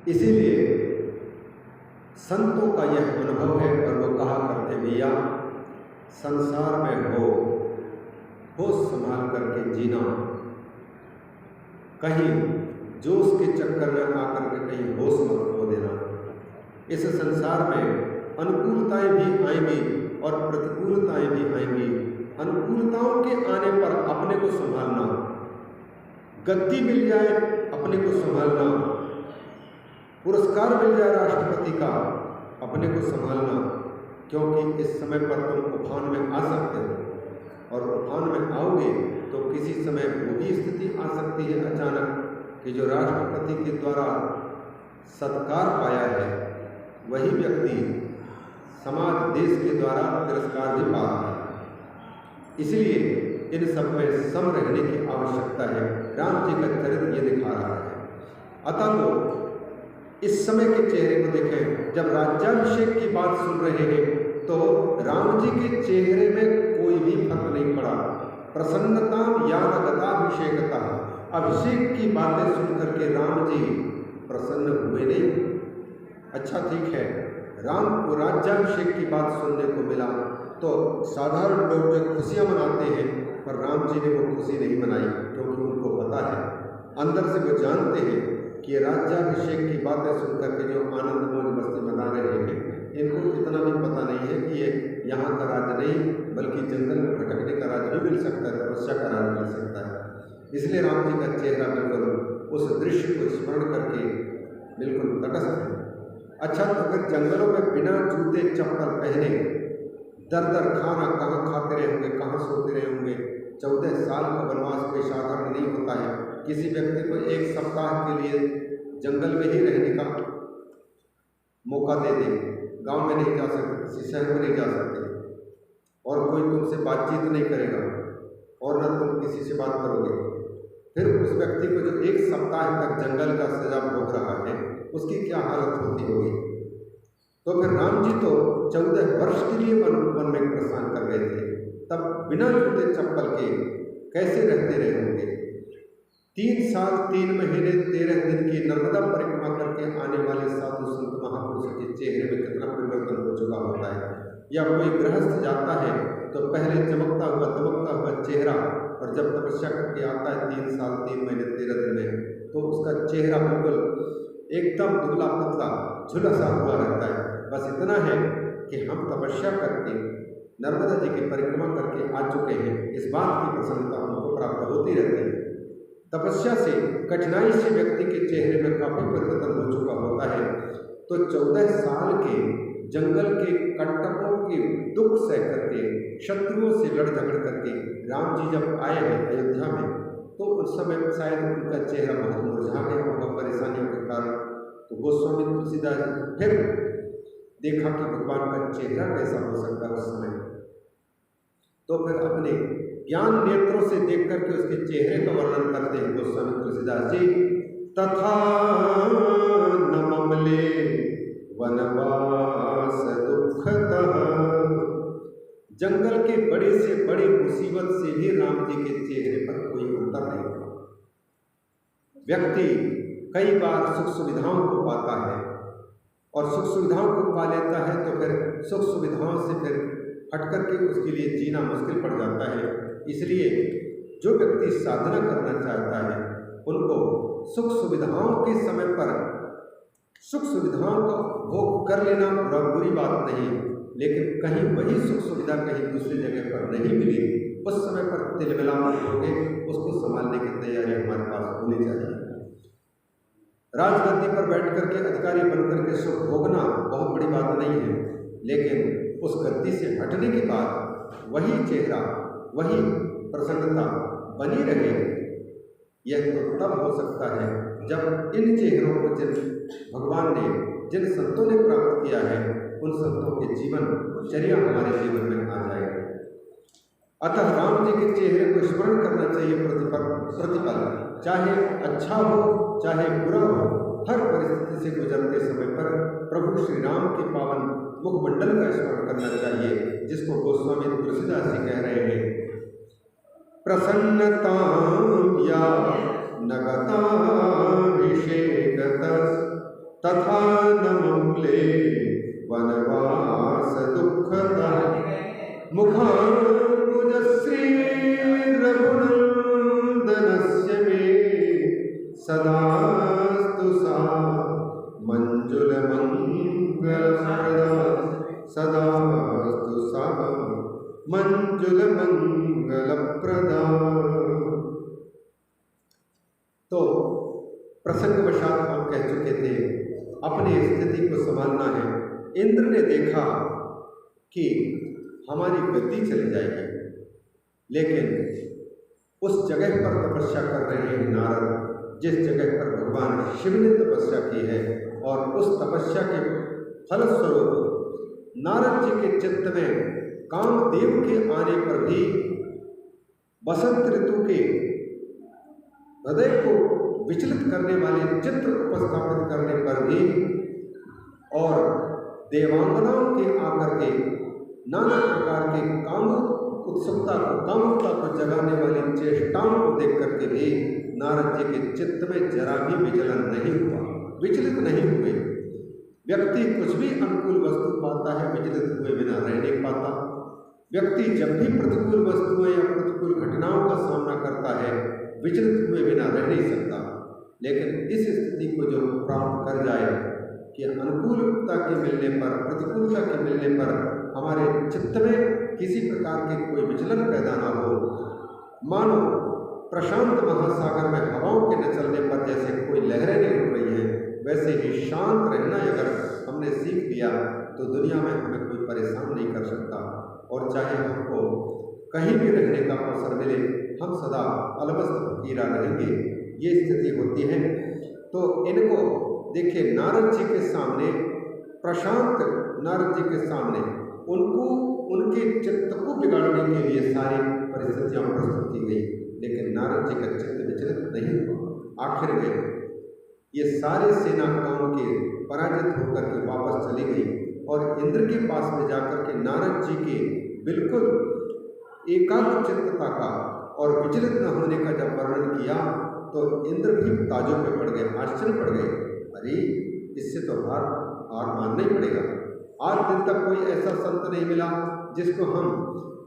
इसीलिए संतों का यह अनुभव है और वो कहा करते भैया संसार में हो होश संभाल करके जीना, कहीं जोश के चक्कर में आकर के कहीं होश मत खो देना। इस संसार में अनुकूलताएं भी आएंगी और प्रतिकूलताएं भी आएंगी। अनुकूलताओं के आने पर अपने को संभालना, गद्दी मिल जाए अपने को संभालना, पुरस्कार मिल जाए राष्ट्रपति का अपने को संभालना, क्योंकि इस समय पर तुम उफान में आ सकते हो और उफान में आओगे तो किसी समय वो भी स्थिति आ सकती है अचानक कि जो राष्ट्रपति के द्वारा सत्कार पाया है वही व्यक्ति समाज देश के द्वारा तिरस्कार भी पा रहा है। इसलिए इन सब में सम रहने की आवश्यकता है। राम जी का चरित्र ये दिखा रहा है। अतः तो इस समय के चेहरे को देखें, जब राज्याभिषेक की बात सुन रहे हैं तो राम जी के चेहरे में कोई भी फर्क नहीं पड़ा। प्रसन्नता या नगताभिषेकता, अभिषेक की बातें सुनकर के राम जी प्रसन्न हुए नहीं। अच्छा ठीक है, राम को राज्याभिषेक की बात सुनने को मिला तो साधारण लोग जो खुशियाँ मनाते हैं, पर राम जी ने वो खुशी नहीं मनाई, क्योंकि उनको पता है, अंदर से वो जानते हैं कि राज्याभिषेक की बातें सुनकर के जो आनंद मौज मस्ती मना रहे हैं, इनको इतना भी पता नहीं है कि ये यहाँ का राज्य नहीं बल्कि जंगल में भटकने का राज्य भी मिल सकता है, तपस्या का राज्य मिल सकता है। इसलिए राम जी का चेहरा बिल्कुल उस दृश्य को स्मरण करके बिल्कुल तटस्थ है। अच्छा, तो अगर जंगलों में बिना जूते चप्पल पहने दर दर खाना कहाँ खाते रहे होंगे, कहाँ सोते रहे होंगे। 14 साल का वनवास कोई साधारण नहीं होता है। किसी व्यक्ति को 1 सप्ताह के लिए जंगल में ही रहने का मौका दे दे, गांव में नहीं जा सकते, किसी शहर में नहीं जा सकते, और कोई तुमसे बातचीत नहीं करेगा और न तुम किसी से बात करोगे, फिर उस व्यक्ति को जो 1 सप्ताह तक जंगल का सजा भोग रहा है उसकी क्या हालत होती होगी। तो फिर राम जी तो 14 वर्ष के लिए वन में प्रस्थान कर रहे थे, तब बिना जूते चप्पल के कैसे रहते रहे होंगे। 3 साल 3 महीने 13 दिन की नर्मदा परिक्रमा करके आने वाले साधु संत महापुरुषों के चेहरे में कितना परिवर्तन हो चुका होता है। या कोई गृहस्थ जाता है तो पहले चमकता हुआ चेहरा, और जब तपस्या करके आता है 3 साल 3 महीने 13 दिन में, तो उसका चेहरा बिल्कुल एकदम दुबला पतला झुलसा हुआ रहता है। बस इतना है कि हम तपस्या करके नर्मदा जी की परिक्रमा करके आ चुके हैं, इस बात की प्रसन्नता हमको प्राप्त होती रहती है। तपस्या से, कठिनाई से व्यक्ति के चेहरे में काफी परिवर्तन हो चुका होता है। तो 14 साल के जंगल के कंटकों के दुख सह करके, शत्रुओं से लड़ झगड़ करके राम जी जब आए हैं अयोध्या में, तो उस समय शायद उनका चेहरा बहुत मुरझा गया होगा परेशानियों के कारण। तो गोस्वामी तुलसीदास फिर देखा कि भगवान का चेहरा कैसा हो सकता है उस समय, तो फिर अपने ज्ञान नेत्रों से देख करके उसके चेहरे का वर्णन करते हैं गोस्वामी तुलसीदास जी। तथा न ममले वनवास दुखतः, जंगल के बड़े से बड़ी मुसीबत से भी राम जी के चेहरे पर कोई अंतर नहीं था। व्यक्ति कई बार सुख सुविधाओं को पाता है और सुख सुविधाओं को पा लेता है तो फिर सुख सुविधाओं से फिर हट करके उसके लिए जीना मुश्किल पड़ जाता है। इसलिए जो व्यक्ति साधना करना चाहता है उनको सुख सुविधाओं के समय पर सुख सुविधाओं का भोग कर लेना बुरी बात नहीं, लेकिन कहीं वही सुख सुविधा कहीं दूसरी जगह पर नहीं मिली, उस समय पर तिलमिलाप होंगे, उसको संभालने की तैयारी हमारे पास होनी चाहिए। राजगद्दी पर बैठ करके अधिकारी बन करके सुख भोगना बहुत बड़ी बात नहीं है, लेकिन उस गद्दी से हटने के बाद वही चेहरा, वही प्रसन्नता बनी रहे, यह तो तब हो सकता है जब इन चेहरों को जिन भगवान ने, जिन संतों ने प्राप्त किया है, उन संतों के जीवन चर्या हमारे जीवन में आ जाए। अतः राम जी के चेहरे को स्मरण करना चाहिए प्रतिपल, चाहे अच्छा हो चाहे बुरा हो, हर परिस्थिति से गुजरते समय पर प्रभु श्री राम के पावन मुखमंडल का स्मरण करना चाहिए, जिसको गोस्वामी तुलसीदास जी कह रहे हैं। प्रसन्नता या नगताभिषेकतः तथा न मम्ले वनवास दुःखदा मुखाम्बुजश्री रघुनन्दनस्य मे सदास्तु सा मंजुलमंगलप्रदा सदास्तु सा मंजुलमंगलप्रदा। तो प्रसंगवशात हम कह चुके थे अपनी स्थिति को संभालना है। इंद्र ने देखा कि हमारी गद्दी चली जाएगी, लेकिन उस जगह पर तपस्या कर रहे हैं नारद, जिस जगह पर भगवान शिव ने तपस्या की है, और उस तपस्या के फलस्वरूप नारद जी के चित्त में कामदेव के आने पर भी बसंत ऋतु के हृदय को विचलित करने वाले चित्र उपस्थापित करने पर भी और देवांगनाओं के आकर के नाना प्रकार के उत्सुकता को जगाने वाली चेष्टाओं को देख करके भी नारद जी के चित्त में जरा भी विचलन नहीं हुआ, विचलित नहीं हुए। व्यक्ति कुछ भी अनुकूल वस्तु पाता है विचलित हुए बिना रह नहीं पाता। व्यक्ति जब भी प्रतिकूल वस्तुओं या प्रतिकूल घटनाओं का सामना करता है विचलित हुए बिना रह नहीं सकता। लेकिन इस स्थिति को जो प्राप्त कर जाए कि अनुकूलता के मिलने पर, प्रतिकूलता के मिलने पर हमारे चित्त में किसी प्रकार के कोई विचलन पैदा ना हो, मानो प्रशांत महासागर में हवाओं के न चलने पर जैसे कोई लहरें नहीं उठ रही हैं, वैसे ही शांत रहना अगर हमने सीख लिया तो दुनिया में हमें कोई परेशान नहीं कर सकता। और चाहे हमको कहीं भी रहने का अवसर मिले, हम सदा अलमस्त फकीरा रहेंगे। ये स्थिति होती है। तो इनको देखिए, नारद जी के सामने, प्रशांत नारद जी के सामने उनको उनके चित्त को बिगाड़ने के लिए सारी परिस्थितियां प्रस्तुत की गई, लेकिन नारद जी का चित्त विचलित नहीं हुआ। आखिर में ये सारे सेना काम के पराजित होकर के वापस चली गई और इंद्र के पास में जाकर के नारद जी के बिल्कुल एकाग्र चित्तता का और विचलित न होने का जब वर्णन किया तो इंद्र भी ताज्जुब में पड़ गए, आश्चर्य पड़ गए। अरे इससे तो हार मानना ही पड़ेगा। आज दिन तक कोई ऐसा संत नहीं मिला जिसको हम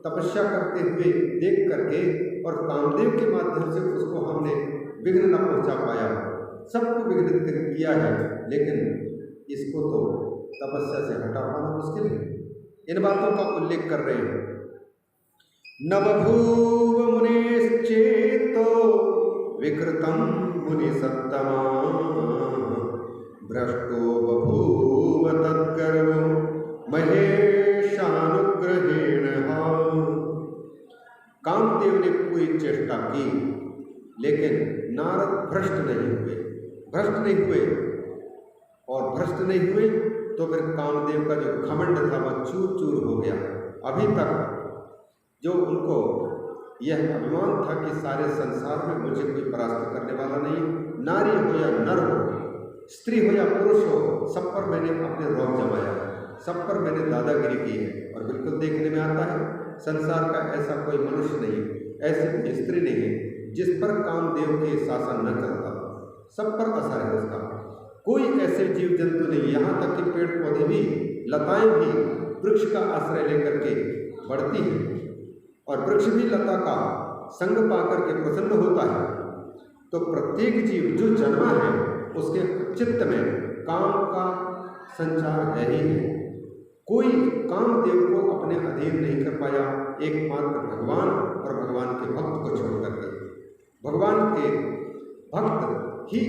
तपस्या करते हुए देख करके और कामदेव के माध्यम से उसको हमने विघ्न न पहुंचा पाया। सबको विघ्नित किया है, लेकिन इसको तो तपस्या से हटा पाना मुश्किल है। इन बातों का उल्लेख कर रहे हैं। न बभूव मुनिश्चेतो विकृतं मुनि सत्तमा भ्रष्टो बभूव तद्गर्वो महेशानुग्रहेण। कामदेव ने पूरी चेष्टा की, लेकिन नारद भ्रष्ट नहीं हुए। और भ्रष्ट नहीं हुए तो फिर कामदेव का जो घमंड था वह चूर चूर हो गया। अभी तक जो उनको यह अभिमान था कि सारे संसार में मुझे कोई परास्त करने वाला नहीं, नारी हो या नर हो, स्त्री हो या पुरुष हो, सब पर मैंने अपने रौब जमाया, सब पर मैंने दादागिरी की है। और बिल्कुल देखने में आता है संसार का ऐसा कोई मनुष्य नहीं, ऐसी कोई स्त्री नहीं है जिस पर कामदेव के शासन न चलता। सब पर असर है उसका। कोई ऐसे जीव जंतु नहीं, यहाँ तक कि पेड़ पौधे भी, लताएं भी वृक्ष का आश्रय लेकर के बढ़ती हैं और वृक्ष भी लता का संग पाकर के प्रसन्न होता है। तो प्रत्येक जीव जो जन्मा है उसके चित्त में काम का संचार है ही है। कोई कामदेव को अपने अधीन नहीं कर पाया, एकमात्र भगवान और भगवान के भक्त को छोड़ करके। भगवान के भक्त ही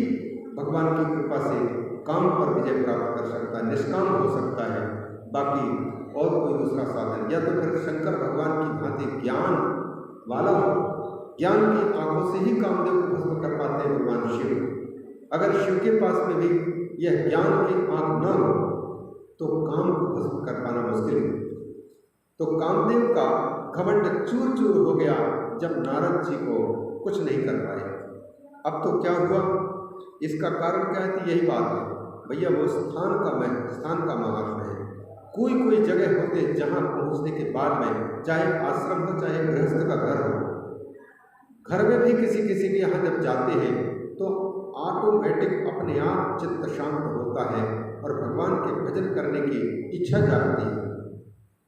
भगवान की कृपा से काम पर विजय प्राप्त कर सकता है, निष्काम हो सकता है। बाकी और कोई दूसरा साधन, या तो फिर शंकर भगवान की भांति ज्ञान वाला हो, ज्ञान की आंखों से ही कामदेव को भस्म कर पाते हैं भगवान शिव। अगर शिव के पास में भी यह ज्ञान की आंख न हो तो काम को भस्म कर पाना मुश्किल है। तो कामदेव का घमंड चूर चूर हो गया जब नारद जी को कुछ नहीं कर पाए। अब तो क्या हुआ, इसका कारण क्या है? यही बात है भैया, वो स्थान का महात्मा है। कोई जगह होते जहाँ पहुँचने के बाद में, चाहे आश्रम हो चाहे गृहस्थ का घर हो, घर में भी किसी के यहाँ जब जाते हैं तो ऑटोमेटिक अपने आप चित्त शांत होता होता है और भगवान के भजन करने की इच्छा जागती है।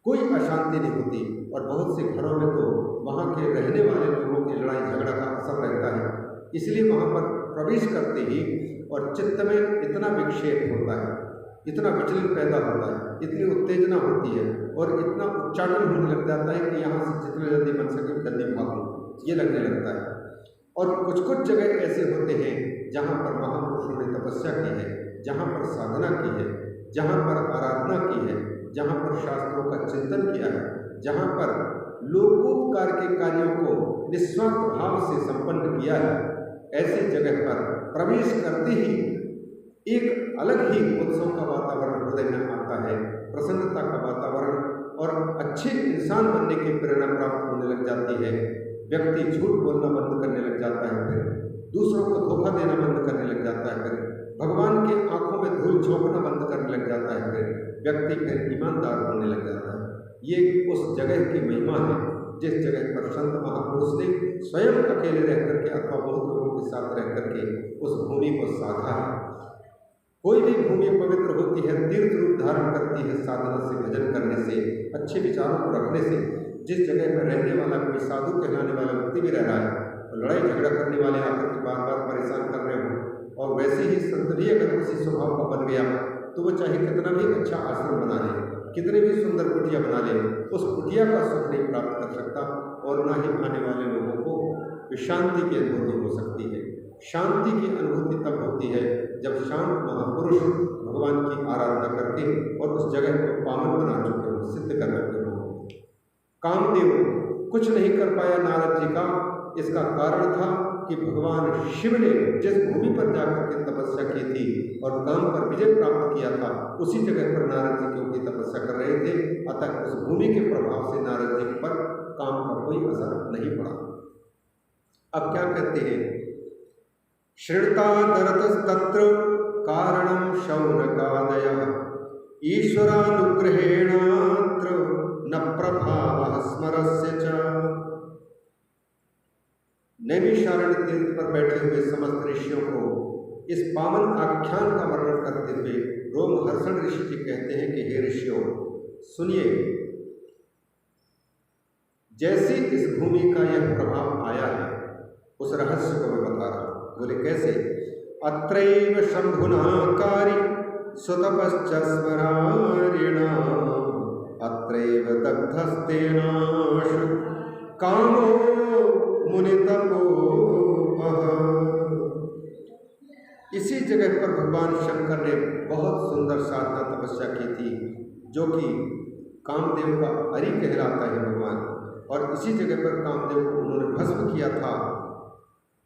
कोई अशांति नहीं होती और बहुत से घरों में तो वहाँ के रहने वाले लोगों की लड़ाई झगड़ा का असर रहता है। इसलिए वहाँ पर प्रवेश करते ही और चित्त में इतना विक्षेप होता है, इतना विचलन पैदा होता है, इतनी उत्तेजना होती है और इतना उच्चाटन होने लग जाता है कि यहाँ से जितने जल्दी बन सके जल्दी भागो, ये लगने लगता है। और कुछ कुछ जगह ऐसे होते हैं जहाँ पर महापुरुषों ने तपस्या की है, जहाँ पर साधना की है, जहाँ पर आराधना की है, जहाँ पर शास्त्रों का चिंतन किया है, जहाँ पर लोकोपकार के कार्यों को निस्वार्थ भाव से संपन्न किया है, ऐसी जगह पर प्रवेश करते ही एक अलग ही उत्सव का वातावरण हृदय में आता है, प्रसन्नता का वातावरण और अच्छे इंसान बनने की प्रेरणा प्राप्त होने लग जाती है। व्यक्ति झूठ बोलना बंद करने लग जाता है, फिर दूसरों को धोखा देना बंद करने लग जाता है, फिर भगवान के आंखों में धूल झोंकना बंद करने लग जाता है, फिर व्यक्ति फिर ईमानदार होने लग जाता है। ये उस जगह की महिमा है जिस जगह पर संत महापुरुष ने स्वयं अकेले रह करके अथवा बहुत लोगों के साथ रह करके उस भूमि को साधा है। कोई भी भूमि पवित्र होती है, तीर्थ रूप धारण करती है साधना से, भजन करने से, अच्छे विचारों को रखने से। जिस जगह पर रहने वाला कोई साधु कहलाने वाला व्यक्ति भी रह रहा है तो लड़ाई झगड़ा करने वाले आकर के बार बार परेशान कर रहे हो और वैसे ही संतरी अगर किसी स्वभाव का बन गया तो वो चाहे कितना भी अच्छा आश्रम बना ले, कितने भी सुंदर कुटिया बना ले, उस कुटिया का सुख नहीं प्राप्त कर सकता और ना ही आने वाले लोगों को शांति की अनुभूति हो सकती है। शांति की अनुभूति तब होती है जब शांत महापुरुष भगवान की आराधना करके और उस जगह को पावन बना चुके हो, सिद्ध कर चुके हो। कामदेव कुछ नहीं कर पाया नारद जी का, इसका कारण था कि भगवान शिव ने जिस भूमि पर जाकर के तपस्या की थी और काम पर विजय प्राप्त किया था, उसी जगह पर नारद जी क्योंकि तपस्या कर रहे थे, अतः उस भूमि के प्रभाव से नारद जी पर काम का कोई असर नहीं पड़ा। अब क्या कहते हैं, श्रृतादरतस्तत्र कारणं शौनकादयः ईश्वरानुग्रहेणात्र न प्रभावः स्मरस्य च। नैमिषारण्य तीर्थ पर बैठे हुए समस्त ऋषियों को इस पावन आख्यान का वर्णन करते हुए रोमहर्षण ऋषि जी कहते हैं कि हे ऋषियों सुनिए, जैसे इस भूमि का यह प्रभाव आया है उस रहस्य को मैं बता रहा हूं। बोले कैसे? अत्रैव शंभुना कारी सुतपश्च स्मरारिणा अत्रैव दग्धस्तेनाश कामो मुनितपोपः। इसी जगह पर भगवान शंकर ने बहुत सुंदर साधना तपस्या की थी, जो कि कामदेव का अरि कहलाता है भगवान, और इसी जगह पर कामदेव को उन्होंने भस्म किया था।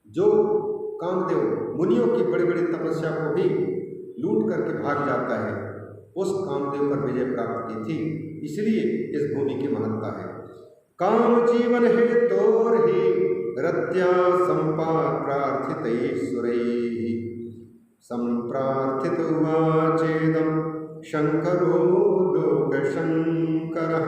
जो कामदेव मुनियों की बड़ी बड़ी तपस्या को भी लूट करके भाग जाता है, उस कामदेव पर विजय प्राप्त की थी। इसलिए इस भूमि की महत्ता है। काम जीवन है तोर ही रत्या संप्रार्थितैश्वरैः संप्रार्थित उवाचेदं शंकरो लोकशंकरः।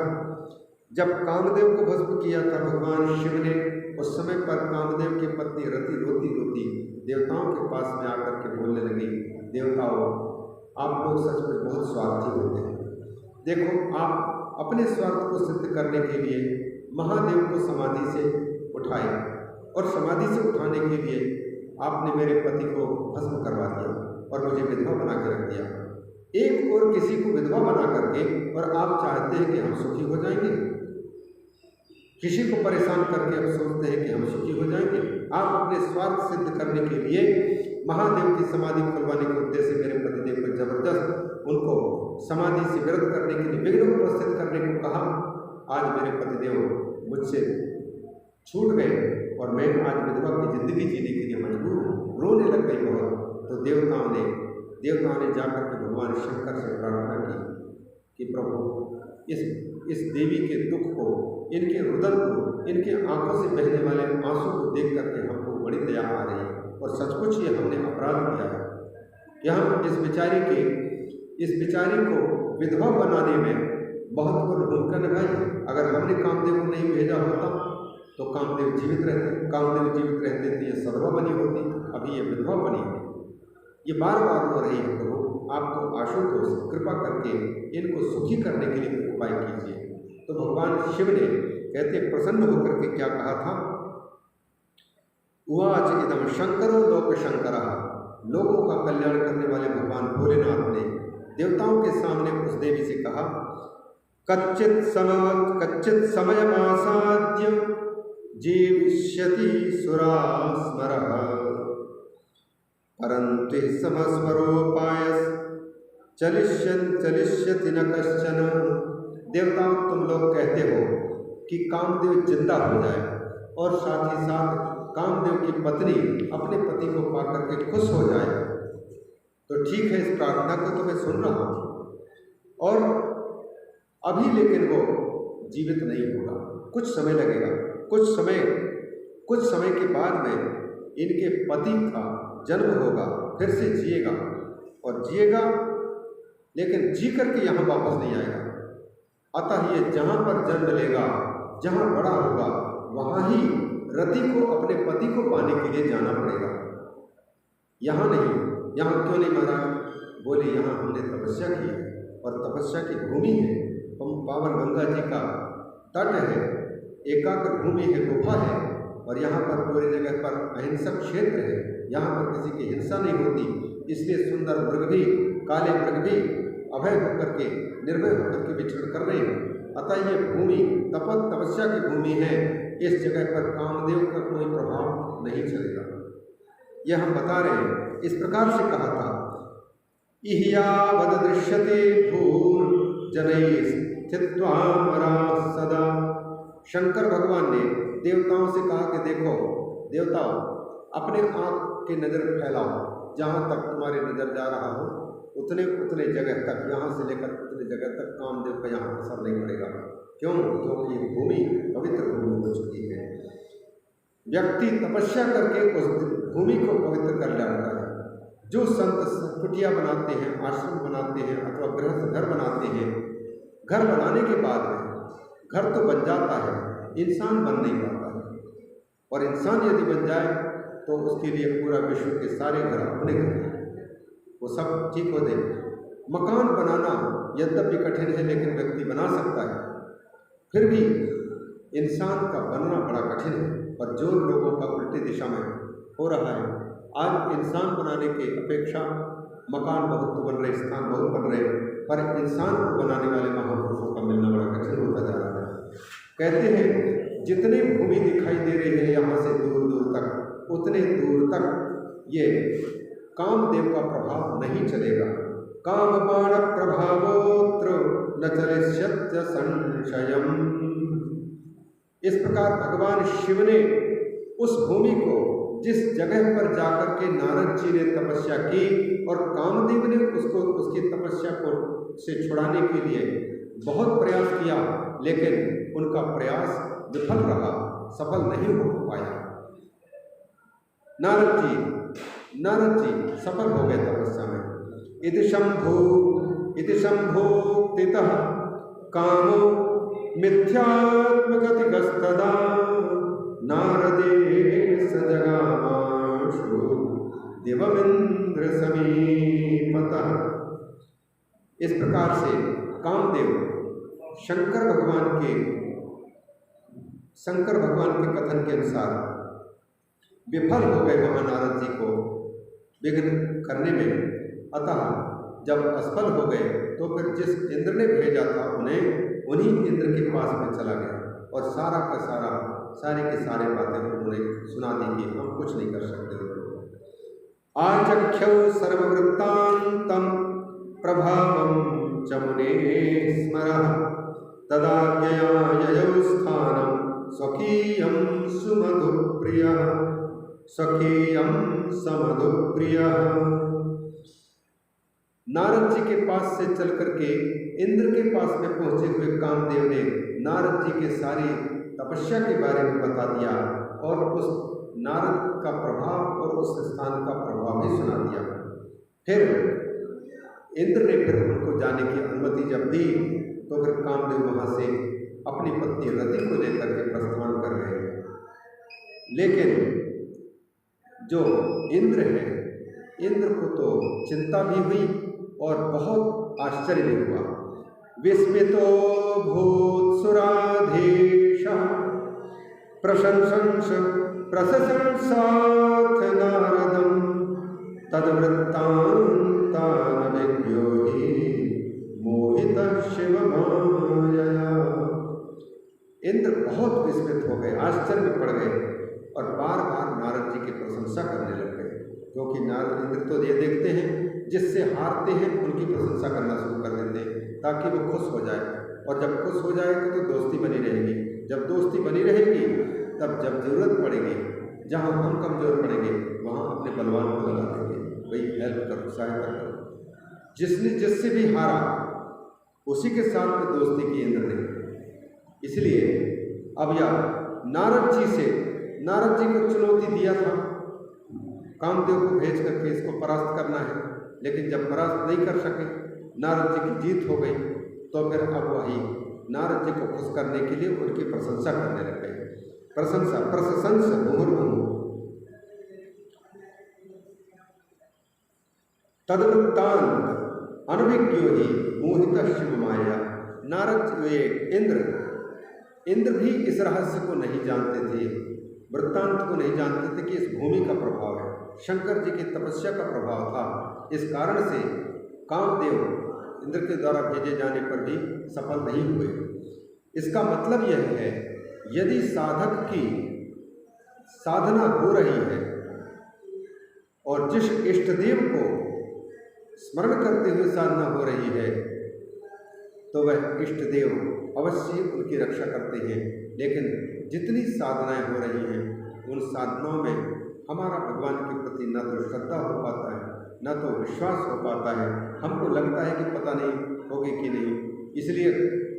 जब कामदेव को भस्म किया था भगवान शिव ने, उस समय पर कामदेव की पत्नी रति रोती रोती देवताओं के पास में आकर के बोलने लगी, देवताओं आप लोग सच में बहुत स्वार्थी होते हैं। देखो, आप अपने स्वार्थ को सिद्ध करने के लिए महादेव को समाधि से उठाए और समाधि से उठाने के लिए आपने मेरे पति को भस्म करवा दिया और मुझे विधवा बना के रख दिया। एक और किसी को विधवा बना करके और आप चाहते हैं कि हम सुखी हो जाएंगे, किसी को परेशान करके आप सोचते हैं कि हम सुखी हो जाएंगे। आप अपने स्वार्थ सिद्ध करने के लिए महादेव की समाधि खुलवाने के उद्देश्य से मेरे पतिदेव को जबरदस्त उनको समाधि से विरत करने के लिए विघ्न उपस्थित करने को कहा। आज मेरे पतिदेव मुझसे छूट गए और मैं आज विधवा की जिंदगी जीने के लिए मजबूर हूँ, रोने लग गई बहुत। तो देवताओं ने जाकर के भगवान शंकर से प्रार्थना की कि प्रभु इस देवी के दुख को, इनके रुदन को, इनके आंखों से बहने वाले आंसू को देख करके हमको बड़ी दया आ रही है और सचमुच ये हमने अपराध किया है कि हम इस बेचारी को विधवा बनाने में बहुत बड़ी भूमिका निभाई है। अगर हमने कामदेव को नहीं भेजा होता तो कामदेव जीवित रहते तो ये सदवा बनी होती, अभी ये विधवा बनी है। ये बार बार हो रही है प्रभु, आप करके इनको सुखी करने के लिए उपाय कीजिए। तो भगवान शिव ने कहते प्रसन्न होकर के क्या कहा था, उवाच इदम शंकरो लोक शंकरा, लोगों का कल्याण करने वाले भगवान भोलेनाथ ने देवताओं के सामने उस देवी से कहा, कच्चित समयमासाद्य जीविष्यति सुरास्मरः परन्तु समस्मरोपायस चलिष्यति न कश्चन। देवताओं, तुम लोग कहते हो कि कामदेव जिंदा हो जाए और साथ ही साथ कामदेव की पत्नी अपने पति को पाकर के खुश हो जाए, तो ठीक है, इस प्रार्थना को तो मैं सुन रहा हूँ, और अभी लेकिन वो जीवित नहीं होगा, कुछ समय लगेगा, कुछ समय के बाद में इनके पति का जन्म होगा, फिर से जिएगा और जिएगा, लेकिन जी करके यहाँ वापस नहीं आएगा। अतः ये जहाँ पर जन्म लेगा, जहाँ बड़ा होगा, वहाँ ही रति को अपने पति को पाने के लिए जाना पड़ेगा, यहाँ नहीं। यहाँ क्यों नहीं महाराज? बोले यहाँ हमने तपस्या की है और तपस्या की भूमि है, पावन गंगा जी का तट है, एकाग्र भूमि है, गुफा है, और यहाँ पर पूरी जगह पर अहिंसक क्षेत्र है, यहाँ पर किसी की हिंसा नहीं होती, इसलिए सुंदर मृग भी, काले मृग भी अभय होकर के, निर्भय होकर के विचरण कर रहे हैं। अतः ये भूमि तपस्या की भूमि है, इस जगह पर कामदेव का कोई प्रभाव नहीं चलेगा। यह हम बता रहे हैं। इस प्रकार से कहा था, इह्यावद दृश्यते भूर जनैः स्थित्वा मरा सदा। शंकर भगवान ने देवताओं से कहा कि देखो देवताओं, अपने आँख की नज़र फैलाओ, जहाँ तक तुम्हारी नज़र जा रहा हो उतने जगह तक, यहाँ से लेकर उतने जगह तक कामदेव का यहाँ असर नहीं पड़ेगा। क्यों? क्योंकि भूमि पवित्र भूमि हो चुकी है। व्यक्ति तपस्या करके उस भूमि को पवित्र कर लाता है। जो संत कुटिया बनाते हैं, आश्रम बनाते हैं, अथवा गृहस्थ घर बनाते हैं, घर बनाने के बाद में घर तो बन जाता है, इंसान बन नहीं पाता है। और इंसान यदि बन जाए तो उसके लिए पूरा विश्व के सारे घर अपने घर हैं, वो सब ठीक हो जाए। मकान बनाना यद्यपि कठिन है, लेकिन व्यक्ति बना सकता है। फिर भी इंसान का बनना बड़ा कठिन है, और जो लोगों का उल्टी दिशा में हो रहा है। आज इंसान बनाने के अपेक्षा मकान बहुत बन रहे, स्थान बहुत बन रहे, पर इंसान को बनाने वाले महापुरुषों का मिलना बड़ा कठिन होता जा रहा है। कहते हैं जितनी भूमि दिखाई दे रही है यहाँ से दूर दूर तक, उतने दूर तक ये कामदेव का प्रभाव नहीं चलेगा। कामबाण प्रभावोत्र न चलिष्यत्य संशयम्। इस प्रकार भगवान शिव ने उस भूमि को, जिस जगह पर जाकर के नारद जी ने तपस्या की और कामदेव ने उसको उसकी तपस्या को से छुड़ाने के लिए बहुत प्रयास किया, लेकिन उनका प्रयास विफल रहा, सफल नहीं हो पाया। नारद जी सफल हो गए तपस्या में। इति शंभोक्तितः कामो मिथ्यात्मगतिगस्तदा नारदे सजगामाशु दिवमिंद्र समीपतः। इस प्रकार से कामदेव शंकर भगवान के कथन के अनुसार विफल हो गए वहाँ नारद जी को विघ्न करने में। अतः जब असफल हो गए तो फिर जिस इंद्र ने भेजा था उन्हीं इंद्र के पास में चला गया और सारा का सारे के सारे बातें उन्होंने सुना दी कि हम कुछ नहीं कर सकते। आचख्यौ सर्ववृत्तान्तं प्रभावं च मुनेः स्मरः तदाज्ञया ययौ स्थानं स्वकीयं समधुप्रियः। नारद जी के पास से चल करके इंद्र के पास में पहुंचे हुए कामदेव ने नारद जी के सारी तपस्या के बारे में बता दिया और उस नारद का प्रभाव और उस स्थान का प्रभाव भी सुना दिया। फिर इंद्र ने फिर उनको जाने की अनुमति जब दी तो फिर कामदेव वहाँ से अपनी पत्नी रति को लेकर के प्रस्थान कर रहे हैं। लेकिन जो इंद्र है, इंद्र को तो चिंता भी हुई और बहुत आश्चर्य हुआ। विस्मितो भूत्सुराधीशः प्रशंसंस प्रशंसाथ नारदं तद्वृत्तान्तानभिज्ञो हि मोहितः शिवमायया। इंद्र बहुत विस्मित हो गए, आश्चर्य में पड़ गए और बार बार नारद जी की प्रशंसा करने लग गए, क्योंकि नारद इंद्र तो ये देखते हैं जिससे हारते हैं उनकी प्रशंसा करना शुरू कर देते हैं ताकि वो खुश हो जाए, और जब खुश हो जाएगा तो दोस्ती बनी रहेगी, जब दोस्ती बनी रहेगी तब जब जरूरत पड़ेगी, जहाँ हम कमजोर पड़ेंगे वहाँ अपने बलवान को लगा देंगे, वही हेल्प करो, सहायता करो। जिससे भी हारा उसी के साथ में दोस्ती की इंद्र ने। इसलिए अब यह नारद जी को चुनौती दिया था, कामदेव को भेज करके इसको परास्त करना है, लेकिन जब परास्त नहीं कर सके, नारद जी की जीत हो गई, तो फिर अब वही नारद जी को खुश करने के लिए उनकी प्रशंसा करने लग गए। प्रशंस मुहुर्मुहु तद्वृत्तान्त अनभिज्ञो हि मोहितः शिवमाया। नारद ये इंद्र भी इस रहस्य को नहीं जानते थे, वृत्तांत को नहीं जानते थे कि इस भूमि का प्रभाव है, शंकर जी की तपस्या का प्रभाव था। इस कारण से कामदेव इंद्र के द्वारा भेजे जाने पर भी सफल नहीं हुए। इसका मतलब यह है, यदि साधक की साधना हो रही है और जिस इष्ट देव को स्मरण करते हुए साधना हो रही है, तो वह इष्ट देव अवश्य उनकी रक्षा करते हैं। लेकिन जितनी साधनाएं हो रही हैं, उन साधनाओं में हमारा भगवान के प्रति न तो श्रद्धा हो पाता है, न तो विश्वास हो पाता है। हमको लगता है कि पता नहीं होगी कि नहीं, इसलिए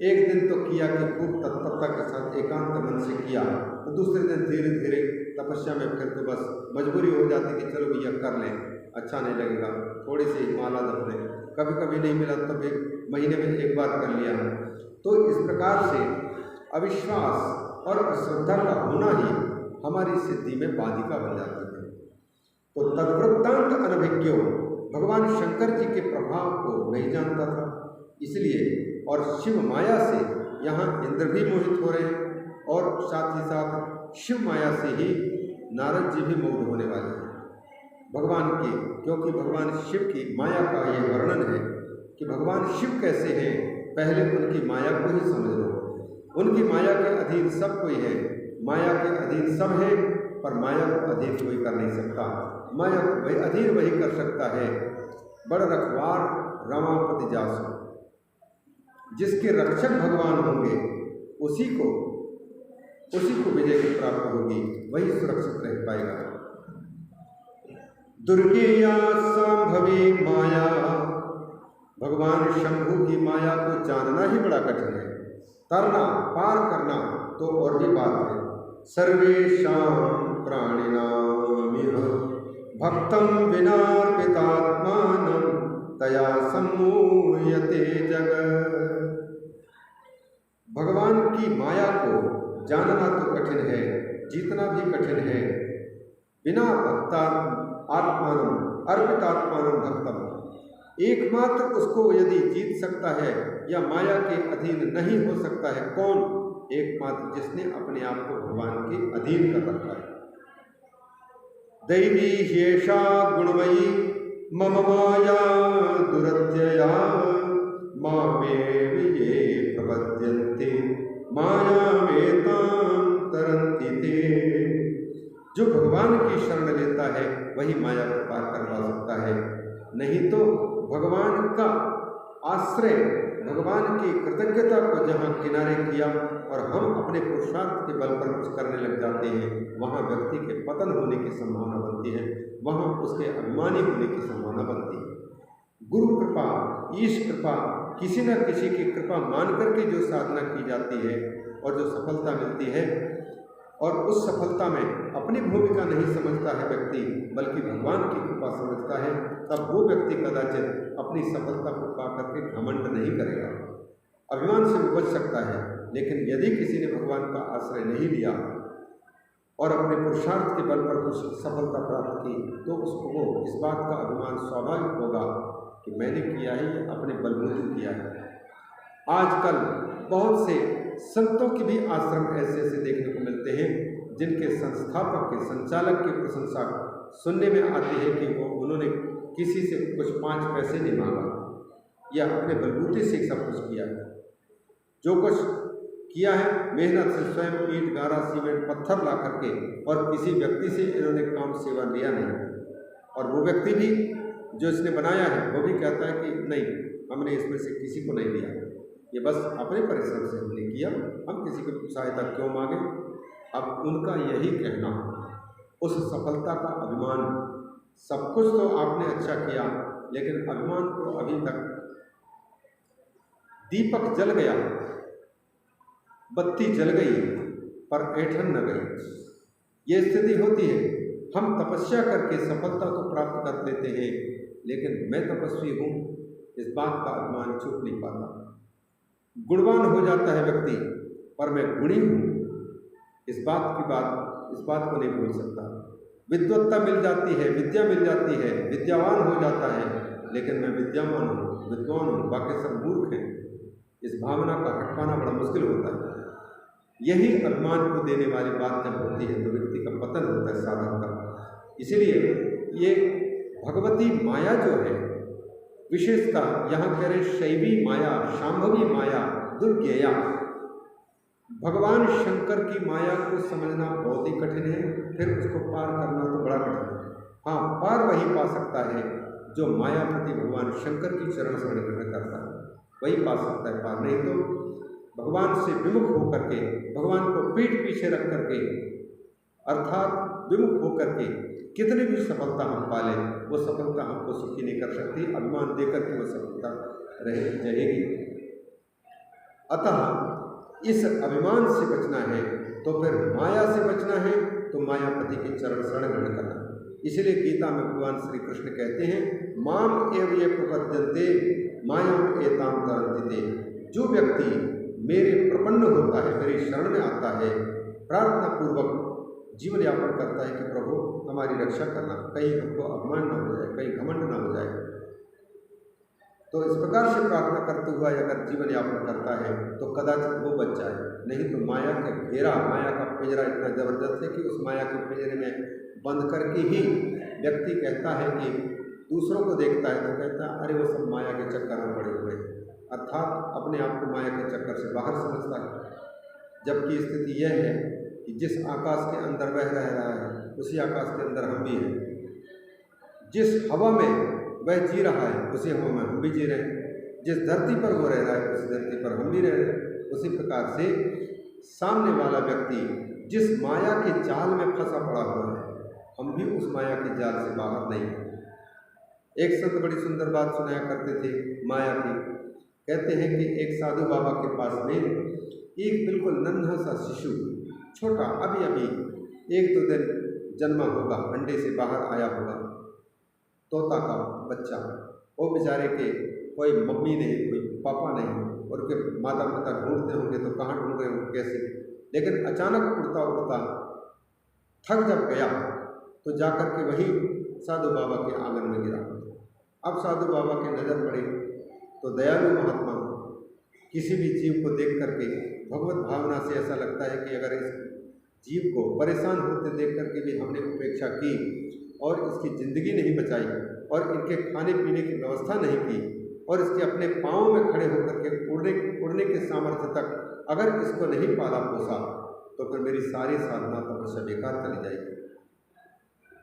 एक दिन तो किया कि खूब तत्परता के साथ एकांत मन से किया, तो दूसरे दिन धीरे धीरे तपस्या में फिर तो बस मजबूरी हो जाती कि चलो भैया कर लें, अच्छा नहीं लगेगा, थोड़ी सी माला जप लें, कभी कभी नहीं मिला तो फिर महीने में एक बार कर लिया। तो इस प्रकार से अविश्वास और अश्रद्धा का होना ही हमारी सिद्धि में बाधिका बन जाती है। तो तद्वृत्तांत अनभिज्ञो, भगवान शंकर जी के प्रभाव को नहीं जानता था, इसलिए और शिव माया से यहाँ इंद्र भी मोहित हो रहे हैं और साथ ही साथ शिव माया से ही नारद जी भी मोहित होने वाले हैं भगवान की, क्योंकि भगवान शिव की माया का ये वर्णन है कि भगवान शिव कैसे हैं। पहले उनकी माया को ही समझ लो, उनकी माया के अधीन सब कोई है, माया के अधीन सब है, पर माया को अधीन कोई कर नहीं सकता। माया को अधीन वही कर सकता है, बड़ रखवार रमापति जासु, जिसके रक्षक भगवान होंगे उसी को विजय की प्राप्त होगी, वही सुरक्षित रह पाएगा। दुर्गेया संभवी माया, भगवान शंभु की माया को जानना ही बड़ा कठिन है, तरना पार करना तो और भी बात है। सर्वेषां प्राणिनामिह भक्तं विनार्पितात्मानं तया सम्मोह्यते जगत्। भगवान की माया को जानना तो कठिन है, जीतना भी कठिन है। बिना भक्ता आत्मानं अर्पितात्मानं भक्तम, एकमात्र उसको यदि जीत सकता है या माया के अधीन नहीं हो सकता है कौन? एकमात्र जिसने अपने आप को भगवान के अधीन कर रखा है। दैवी ह्येषा गुणमयी मम माया दुरत्यया मामेव ये प्रपद्यन्ते मायामेतां तरन्ति ते। जो भगवान की शरण लेता है वही माया को पार करवा सकता है, नहीं तो भगवान का आश्रय, भगवान की कृतज्ञता को जहाँ किनारे किया और हम अपने पुरुषार्थ के बल पर कुछ करने लग जाते हैं, वहाँ व्यक्ति के पतन होने की संभावना बनती है, वहाँ उसके अभिमानी होने की संभावना बनती है। गुरु कृपा, ईश कृपा, किसी न किसी की कृपा मान करके जो साधना की जाती है और जो सफलता मिलती है, और उस सफलता में अपनी भूमिका नहीं समझता है व्यक्ति, बल्कि भगवान की कृपा समझता है, तब वो व्यक्ति कदाचित अपनी सफलता को पा करके घमंड नहीं करेगा, अभिमान से वो बच सकता है। लेकिन यदि किसी ने भगवान का आश्रय नहीं लिया और अपने पुरुषार्थ के बल पर कुछ सफलता प्राप्त की, तो उसको वो इस बात का अभिमान स्वाभाविक होगा कि मैंने किया है, ये अपने बलबूते किया है। आजकल बहुत से संतों की भी आश्रम ऐसे ऐसे देखने को मिलते हैं जिनके संस्थापक के संचालक की प्रशंसा सुनने में आती है कि उन्होंने किसी से कुछ 5 पैसे नहीं मांगा, या अपने बलबूते से सब कुछ किया है। जो कुछ किया है मेहनत से, स्वयं ईंट गारा सीमेंट पत्थर ला करके, और किसी व्यक्ति से इन्होंने काम सेवा लिया नहीं। और वो व्यक्ति भी जो इसने बनाया है वो भी कहता है कि नहीं, हमने इसमें से किसी को नहीं लिया, ये बस अपने परिश्रम से हमने किया, हम किसी को सहायता क्यों मांगे। अब उनका यही कहना, उस सफलता का अभिमान, सब कुछ तो आपने अच्छा किया, लेकिन अभिमान को अभी तक दीपक जल गया, बत्ती जल गई पर ऐठन न गई। ये स्थिति होती है। हम तपस्या करके सफलता तो प्राप्त कर लेते हैं, लेकिन मैं तपस्वी हूँ इस बात का अभिमान छूट नहीं पाता। गुणवान हो जाता है व्यक्ति, पर मैं गुणी हूँ इस बात को नहीं भूल सकता। विद्वत्ता मिल जाती है, विद्या मिल जाती है, विद्यावान हो जाता है, लेकिन मैं विद्यावान हूँ, विद्वान हूँ, बाकी सब मूर्ख हैं। इस भावना का हट पाना बड़ा मुश्किल होता है। यही अभिमान को देने वाली बात जब होती है तो व्यक्ति का पतन होता है, साधक का। इसलिए ये भगवती माया जो है, विशेषता यहाँ कह रहे शैवी माया, शांभवी माया, दुर्ज्ञेया। भगवान शंकर की माया को समझना बहुत ही कठिन है, फिर उसको पार करना तो बड़ा कठिन है। हाँ, पार वही पा सकता है जो मायापति भगवान शंकर की चरण शरण ग्रहण करता है, वही पा सकता है पार। नहीं तो भगवान से विमुख होकर के, भगवान को पीठ पीछे रख करके, अर्थात विमुख होकर के कितनी भी सफलता हम पाले, वो सफलता हमको सुखी नहीं कर सकती। अभिमान देकर के वो सफलता रहेगी। अतः इस अभिमान से बचना है तो फिर माया से बचना है तो मायापति के चरण शरण ग्रहण करना। इसलिए गीता में भगवान श्री कृष्ण कहते हैं, माम एव ये प्रपद्यन्ते मायाम एताम तरन्ति। जो व्यक्ति मेरे प्रपन्न होता है, मेरी शरण में आता है, प्रार्थना पूर्वक जीवन यापन करता है कि प्रभु हमारी रक्षा करना, कहीं हमको अपमान न हो जाए, कहीं घमंड न हो जाए, तो इस प्रकार से प्रार्थना करते हुआ अगर जीवन यापन करता है तो कदाचित वो बच जाए। नहीं तो माया का घेरा, माया का पिंजरा इतना जबरदस्त है कि उस माया के पिंजरे में बंद करके ही व्यक्ति कहता है कि दूसरों को देखता है तो कहता है अरे वो सब माया के चक्कर में पड़े हुए हैं, अर्थात अपने आप को माया के चक्कर से बाहर समझता है। जबकि स्थिति यह है कि जिस आकाश के अंदर वह रह रहा है उसी आकाश के अंदर हम भी हैं, जिस हवा में वह जी रहा है उसी हवा में हम भी जी रहे हैं, जिस धरती पर वो रह रहा है उस धरती पर हम भी रह रहे हैं। उसी प्रकार से सामने वाला व्यक्ति जिस माया के जाल में फंसा पड़ा हुआ है, हम भी उस माया के जाल से बाहर नहीं हैं। एक संत बड़ी सुंदर बात सुनाया करते थे माया की। कहते हैं कि एक साधु बाबा के पास में एक बिल्कुल नन्हा सा शिशु, छोटा, अभी अभी 1-2 दिन जन्मा होगा, अंडे से बाहर आया होगा, तोता का बच्चा। वो बेचारे के कोई मम्मी नहीं, कोई पापा नहीं, और उनके माता पिता ढूंढते होंगे तो कहाँ ढूंढ रहे होंगे, कैसे। लेकिन अचानक उड़ता उड़ता थक जब गया तो जाकर के वही साधु बाबा के आंगन में गिरा। अब साधु बाबा की नज़र पड़ी तो दयालु महात्मा किसी भी जीव को देख करके भगवत भावना से ऐसा लगता है कि अगर इस जीव को परेशान होते देख करके भी हमने उपेक्षा की और इसकी ज़िंदगी नहीं बचाई और इनके खाने पीने की व्यवस्था नहीं की और इसके अपने पाँव में खड़े होकर के उड़ने के सामर्थ्य तक अगर इसको नहीं पाला पोसा तो फिर मेरी सारी साधना तपस्या बेकार चली जाएगी।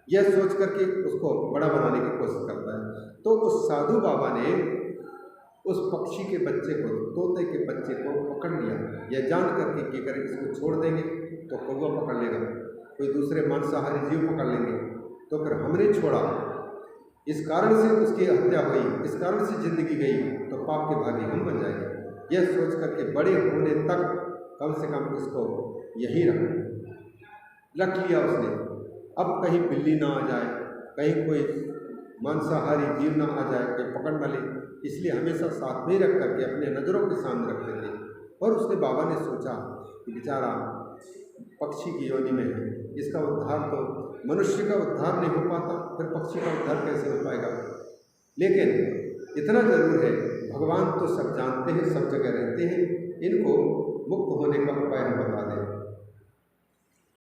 यह सोच करके उसको बड़ा बनाने की कोशिश करता है। तो उस साधु बाबा ने उस पक्षी के बच्चे को, तोते के बच्चे को पकड़ लिया, यह जान करके कि अगर इसको छोड़ देंगे तो कौवा पकड़ लेगा, कोई दूसरे मांसाहारी जीव पकड़ लेंगे, तो फिर हमने छोड़ा, इस कारण से उसकी हत्या हुई, इस कारण से जिंदगी गई, तो पाप के भागी हम बन जाएंगे। यह सोच करके बड़े होने तक कम से कम इसको यहीं रख लिया उसने। अब कहीं बिल्ली ना आ जाए, कहीं कोई मांसाहारी जीव ना आ जाए, कोई पकड़ न ले, इसलिए हमेशा साथ में रख करके अपने नज़रों के सामने रखते थे। और उसने बाबा ने सोचा कि बेचारा पक्षी की योनि में है, इसका उद्धार तो मनुष्य का उद्धार नहीं हो पाता, फिर पक्षी का उद्धार कैसे हो पाएगा। लेकिन इतना जरूर है, भगवान तो सब जानते हैं, सब जगह रहते हैं, इनको मुक्त होने का उपाय हमारे